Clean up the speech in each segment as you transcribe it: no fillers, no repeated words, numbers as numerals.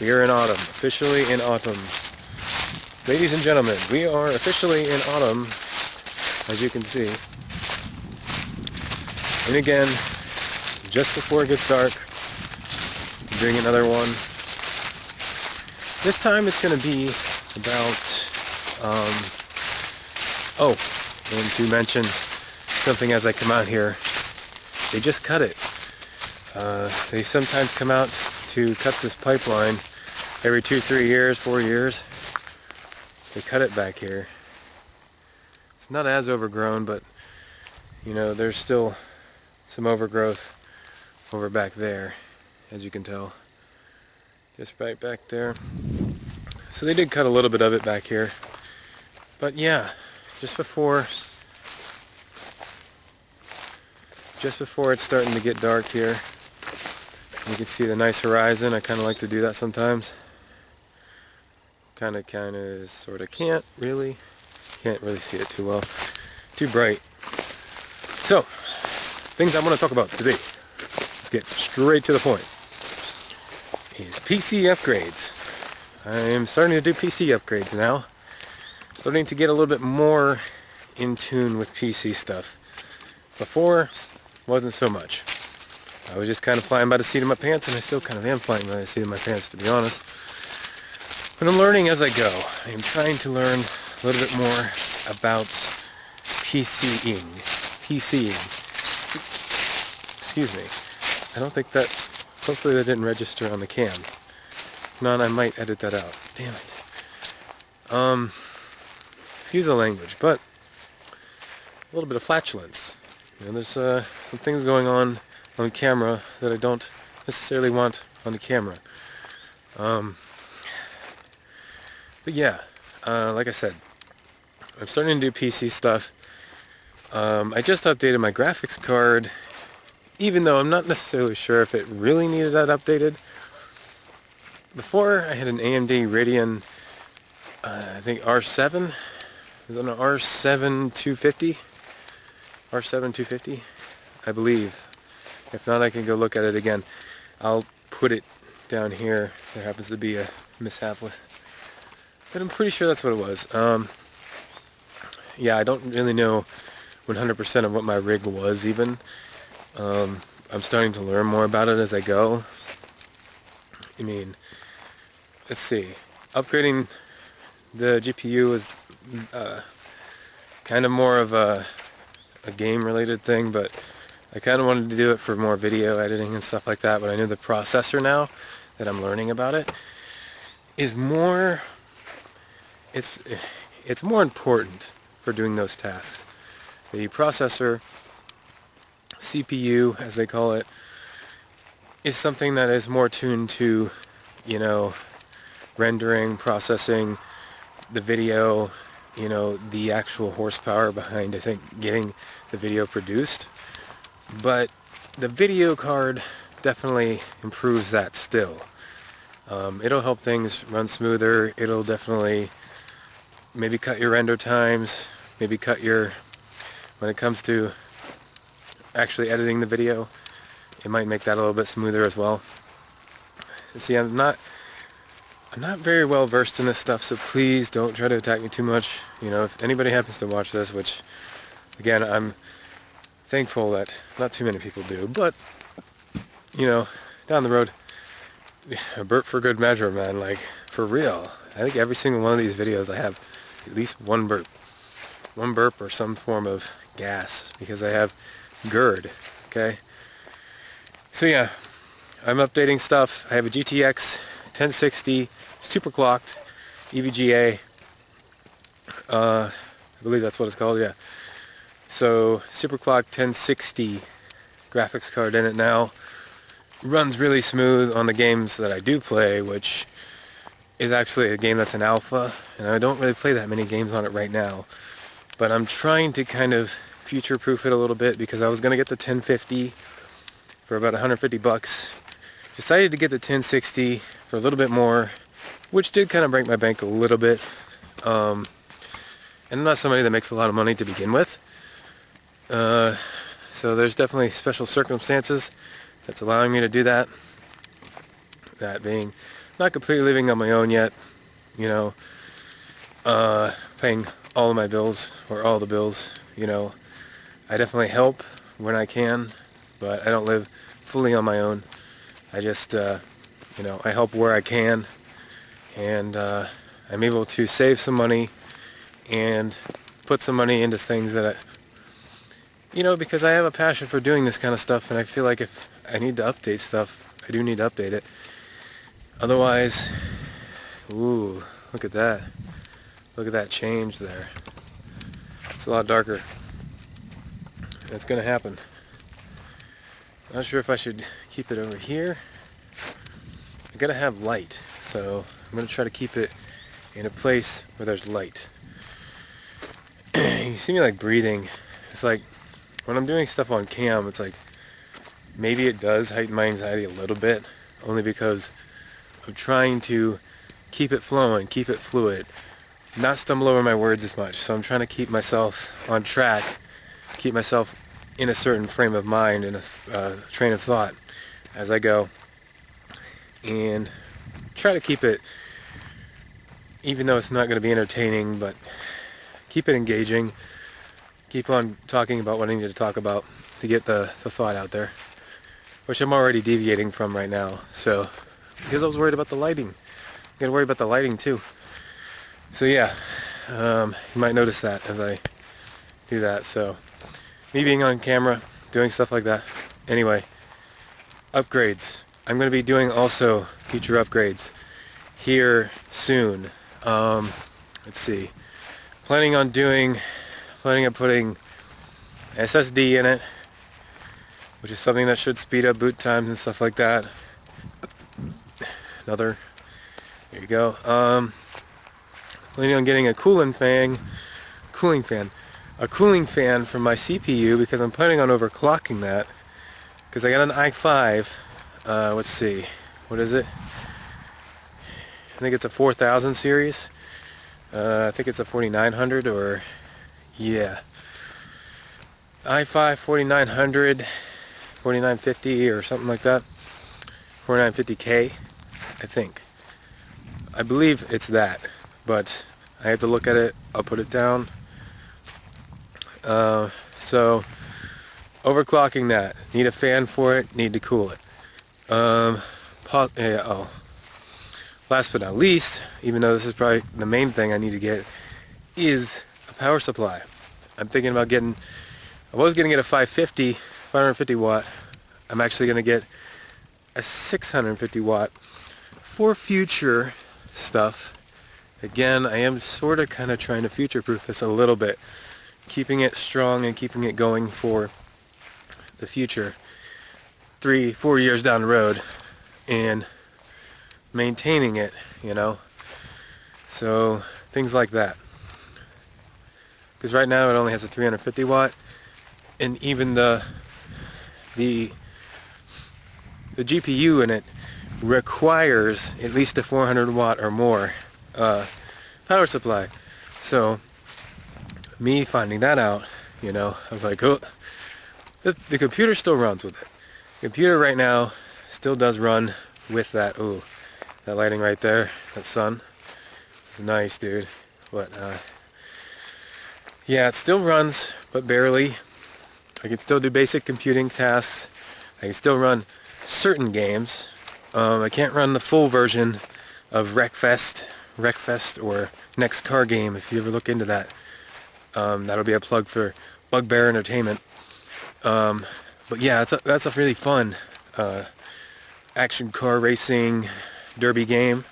We are in autumn, officially in autumn. Ladies and gentlemen, we are officially in autumn, as you can see. And again, just before it gets dark, doing another one. This time it's going to be about, and to mention something as I come out here, they just cut it. They sometimes come out to cut this pipeline every 2, 3 years, 4 years. They cut it back here. It's not as overgrown, but you know, there's still some overgrowth over back there, as you can tell. Just right back there. So they did cut a little bit of it back here. But yeah, just before it's starting to get dark here, you can see the nice horizon. I kind of like to do that sometimes. Kind of, sort of can't really see it too well. Too bright. So, things I want to talk about today. Let's get straight to the point. Is PC upgrades. I'm starting to do PC upgrades now. Starting to get a little bit more in tune with PC stuff. Before, wasn't so much. I was just kind of flying by the seat of my pants, and I still kind of am flying by the seat of my pants, to be honest. But I'm learning as I go. I'm trying to learn a little bit more about PCing. Excuse me. I don't think that, hopefully that didn't register on the cam. If not, I might edit that out. Damn it. Excuse the language, but a little bit of flatulence. You know, there's some things going on camera that I don't necessarily want on the camera. But yeah, like I said, I'm starting to do PC stuff. I just updated my graphics card, even though I'm not necessarily sure if it really needed that updated. Before, I had an AMD Radeon, I think R7. It was on an R7 250. R7 250, I believe. If not, I can go look at it again. I'll put it down here. There happens to be a mishap with, but I'm pretty sure that's what it was. Yeah, I don't really know 100% of what my rig was even. I'm starting to learn more about it as I go. I mean, let's see. Upgrading the GPU is kind of more of a game-related thing, but I kind of wanted to do it for more video editing and stuff like that, but I know the processor now that I'm learning about it is more, it's more important for doing those tasks. The processor, CPU as they call it, is something that is more tuned to, you know, rendering, processing the video, you know, the actual horsepower behind, I think, getting the video produced. But the video card definitely improves that still. It'll help things run smoother. It'll definitely maybe cut your render times, maybe cut your, when it comes to actually editing the video, it might make that a little bit smoother as well. See, I'm not very well versed in this stuff, so please don't try to attack me too much. You know, if anybody happens to watch this, which, again, I'm thankful that not too many people do, but, you know, down the road, a burp for good measure, man, like, for real. I think every single one of these videos I have at least one burp or some form of gas, because I have GERD, okay? So yeah, I'm updating stuff. I have a GTX 1060 super clocked EVGA, I believe that's what it's called, yeah. So, super clocked 1060 graphics card in it now. Runs really smooth on the games that I do play, which is actually a game that's an alpha, and I don't really play that many games on it right now. But I'm trying to kind of future-proof it a little bit, because I was going to get the 1050 for about 150 bucks. Decided to get the 1060 for a little bit more, which did kind of break my bank a little bit. And I'm not somebody that makes a lot of money to begin with. So there's definitely special circumstances that's allowing me to do that. That being not completely living on my own yet, you know, paying all of my bills, or all the bills, you know. I definitely help when I can, but I don't live fully on my own. I just, you know, I help where I can, and I'm able to save some money and put some money into things that you know, because I have a passion for doing this kind of stuff, and I feel like if I need to update stuff, I do need to update it. Otherwise, ooh, look at that. Look at that change there. It's a lot darker. It's gonna happen. Not sure if I should keep it over here. I gotta have light, so I'm gonna try to keep it in a place where there's light. You see me like breathing. It's like when I'm doing stuff on cam, it's like maybe it does heighten my anxiety a little bit, only because I'm trying to keep it flowing, keep it fluid, not stumble over my words as much. So I'm trying to keep myself on track, keep myself in a certain frame of mind, in a train of thought as I go, and try to keep it, even though it's not going to be entertaining, but keep it engaging, keep on talking about what I need to talk about to get the thought out there, which I'm already deviating from right now. So, because I was worried about the lighting. I'm going to worry about the lighting too. So yeah, you might notice that as I do that. So, me being on camera, doing stuff like that. Anyway, upgrades. I'm going to be doing also future upgrades here soon. Let's see. Planning on putting SSD in it, which is something that should speed up boot times and stuff like that. There you go. Planning on getting a cooling fan for my CPU, because I'm planning on overclocking that, because I got an i5, let's see, what is it? I think it's a 4000 series. I think it's a 4900, or yeah, i5 4900, 4950 or something like that, 4950K, I think. I believe it's that, but I have to look at it. I'll put it down. So overclocking that, need a fan for it, need to cool it. Last but not least, even though this is probably the main thing I need to get, is a power supply. I'm thinking about I was going to get a 550 watt. I'm actually going to get a 650 watt for future stuff. Again, I am sort of kind of trying to future-proof this a little bit, keeping it strong and keeping it going for the future, 3-4 years down the road, and maintaining it, you know. So things like that, because right now it only has a 350 watt, and even the GPU in it requires at least a 400 watt or more power supply. So me finding that out, you know, I was like, oh, the computer still runs with it. The computer right now still does run with that. Ooh, that lighting right there, that sun, it's nice, dude. But yeah, it still runs, but barely. I can still do basic computing tasks. I can still run certain games. I can't run the full version of Wreckfest or Next Car Game, if you ever look into that. That'll be a plug for Bugbear Entertainment. But yeah, that's a really fun action car racing derby game.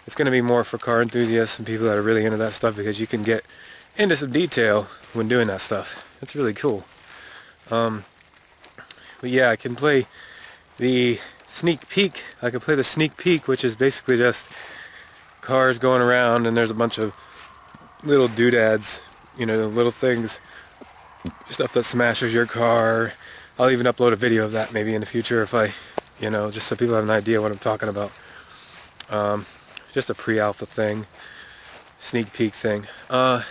It's going to be more for car enthusiasts and people that are really into that stuff, because you can get into some detail when doing that stuff. It's really cool. But yeah, I can play the sneak peek. I can play the sneak peek, which is basically just cars going around, and there's a bunch of little doodads, you know, little things, stuff that smashes your car. I'll even upload a video of that maybe in the future, if I, you know, just so people have an idea what I'm talking about. Just a pre-alpha thing, sneak peek thing. Let's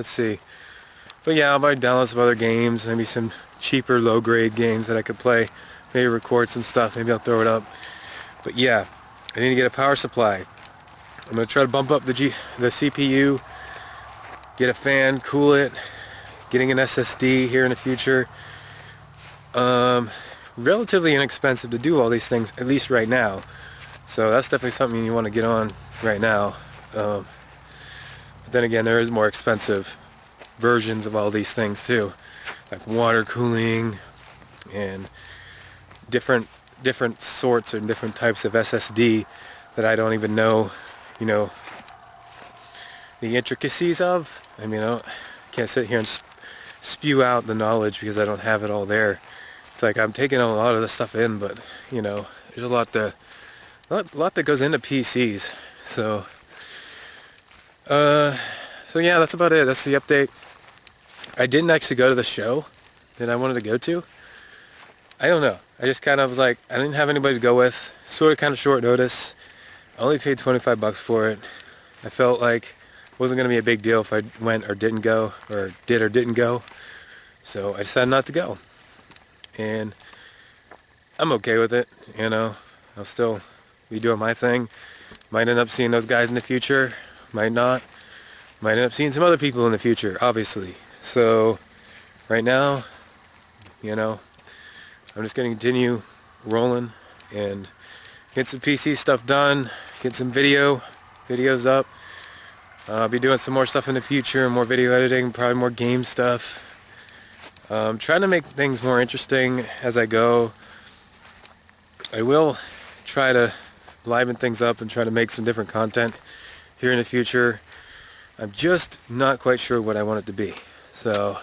see. But yeah, I might download some other games, maybe some cheaper low grade games that I could play, maybe record some stuff, maybe I'll throw it up. But yeah, I need to get a power supply. I'm going to try to bump up the CPU, get a fan, cool it, getting an SSD here in the future. Relatively inexpensive to do all these things, at least right now. So that's definitely something you want to get on right now. But then again, there is more expensive versions of all these things too, like water cooling and different sorts and different types of SSD that I don't even know, the intricacies of. I mean, I can't sit here and spew out the knowledge because I don't have it all there. It's like I'm taking a lot of this stuff in, but there's a lot that goes into PCs. So yeah, that's about it. That's the update. I didn't actually go to the show that I wanted to go to. I don't know. I just kind of was like, I didn't have anybody to go with. Sort of kind of short notice. I only paid $25 for it. I felt like it wasn't going to be a big deal if I went or didn't go, or did or didn't go. So I decided not to go. And I'm okay with it, I'll still be doing my thing. Might end up seeing those guys in the future. Might not. Might end up seeing some other people in the future, obviously. So right now, I'm just going to continue rolling and get some PC stuff done, get some videos up. I'll be doing some more stuff in the future, more video editing, probably more game stuff. Trying to make things more interesting as I go. I will try to liven things up and try to make some different content here in the future. I'm just not quite sure what I want it to be. So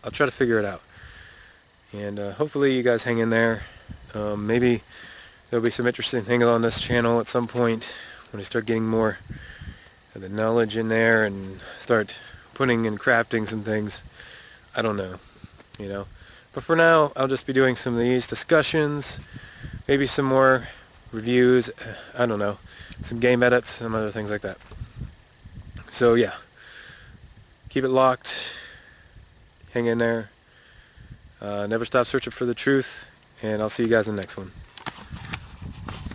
I'll try to figure it out. And hopefully you guys hang in there. Maybe there'll be some interesting things on this channel at some point when I start getting more of the knowledge in there and start putting and crafting some things. I don't know. But for now, I'll just be doing some of these discussions, maybe some more reviews, I don't know, some game edits, some other things like that. So yeah, keep it locked, hang in there, never stop searching for the truth, and I'll see you guys in the next one.